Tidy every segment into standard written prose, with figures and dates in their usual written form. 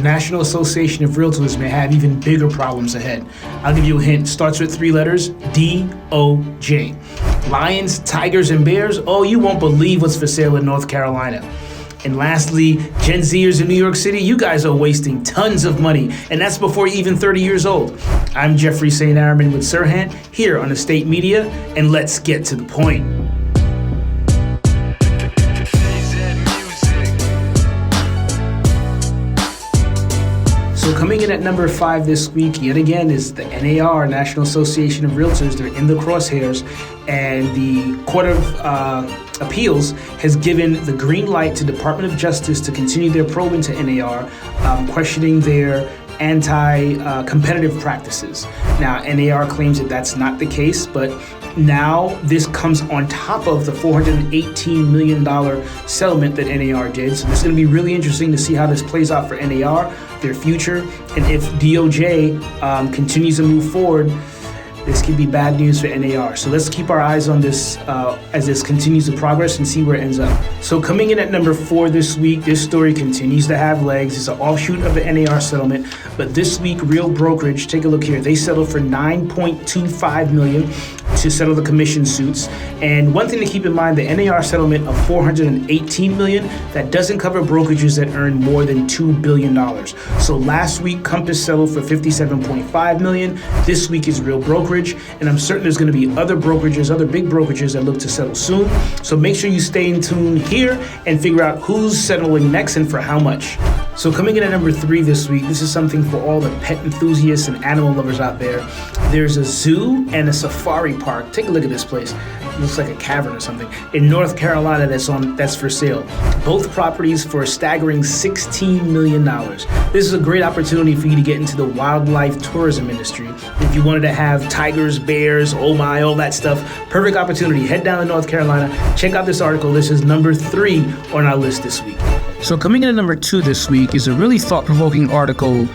National Association of Realtors may have even bigger problems ahead. I'll give you a hint. Starts with 3 letters, DOJ. Lions, tigers, and bears. Oh, you won't believe what's for sale in North Carolina. And lastly, Gen Zers in New York City, you guys are wasting tons of money, and that's before you're even 30 years old. I'm Jeffrey St. Arromand with Serhant here on Estate Media, and let's get to the point. So coming in at number 5 this week, yet again, is the NAR, National Association of Realtors. They're in the crosshairs, and the Court of Appeals has given the green light to Department of Justice to continue their probe into NAR, questioning their anti-competitive practices. Now, NAR claims that that's not the case, but now this comes on top of the $418 million settlement that NAR did. So this is going to be really interesting to see how this plays out for NAR, their future, and if DOJ continues to move forward, this could be bad news for NAR. So let's keep our eyes on this as this continues to progress and see where it ends up. So coming in at number 4 this week, this story continues to have legs. It's an offshoot of the NAR settlement, but this week, Real Brokerage, take a look here. They settled for $9.25 million to settle the commission suits. And one thing to keep in mind, the NAR settlement of $418 million, that doesn't cover brokerages that earn more than $2 billion. So last week, Compass settled for $57.5 million. This week is Real Brokerage, and I'm certain there's going to be other brokerages, other big brokerages that look to settle soon. So make sure you stay in tune here and figure out who's settling next and for how much. So coming in at number 3 this week, this is something for all the pet enthusiasts and animal lovers out there. There's a zoo and a safari park. Take a look at this place. It looks like a cavern or something in North Carolina that's for sale. Both properties for a staggering $16 million. This is a great opportunity for you to get into the wildlife tourism industry. If you wanted to have tigers, bears, oh my, all that stuff, perfect opportunity. Head down to North Carolina. Check out this article. This is number 3 on our list this week. So coming in at number 2 this week is a really thought-provoking article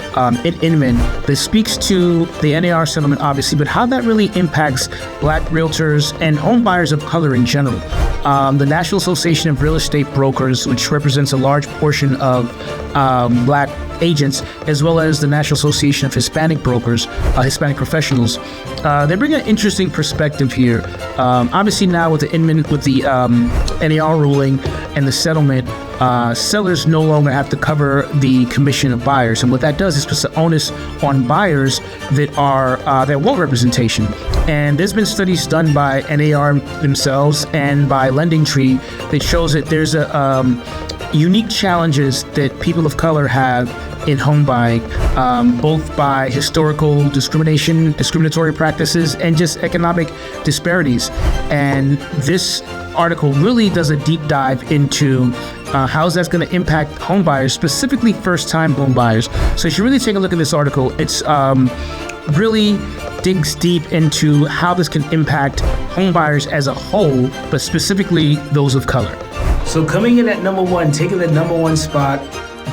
in Inman that speaks to the NAR settlement, obviously, but how that really impacts Black realtors and home buyers of color in general. The National Association of Real Estate Brokers, which represents a large portion of Black agents, as well as the National Association of Hispanic Brokers, Hispanic professionals, they bring an interesting perspective here. Obviously now with the NAR ruling and the settlement, sellers no longer have to cover the commission of buyers, and what that does is puts the onus on buyers that want representation. And there's been studies done by NAR themselves and by Lending Tree that shows that there's unique challenges that people of color have in home buying, both by historical discriminatory practices, and just economic disparities. And this article really does a deep dive into how that's going to impact home buyers, specifically first-time home buyers. So you should really take a look at this article. It's really digs deep into how this can impact home buyers as a whole, but specifically those of color. So coming in at number 1, taking the number 1 spot,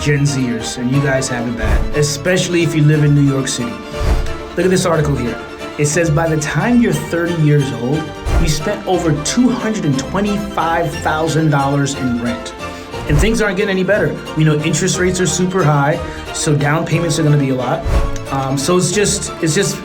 Gen Zers, and you guys have it bad, especially if you live in New York City. Look at this article here. It says by the time you're 30 years old, you spent over $225,000 in rent. And things aren't getting any better. We know interest rates are super high, so down payments are going to be a lot. So it's just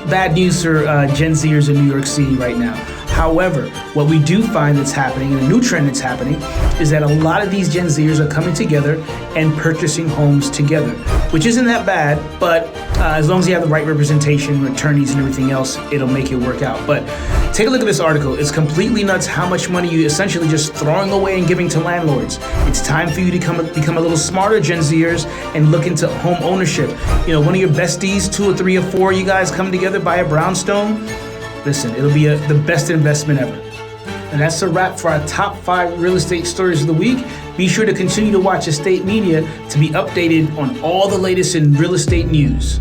bad news for Gen Zers in New York City right now. However, what we do find that's happening, and a new trend that's happening, is that a lot of these Gen Zers are coming together and purchasing homes together, which isn't that bad, but as long as you have the right representation, attorneys, and everything else, it'll make it work out. But take a look at this article. It's completely nuts how much money you're essentially just throwing away and giving to landlords. It's time for you to become a little smarter, Gen Zers, and look into home ownership. You know, one of your besties, 2 or 3 or 4, you guys come together, buy a brownstone. Listen, it'll be the best investment ever. And that's a wrap for our top 5 real estate stories of the week. Be sure to continue to watch Estate Media to be updated on all the latest in real estate news.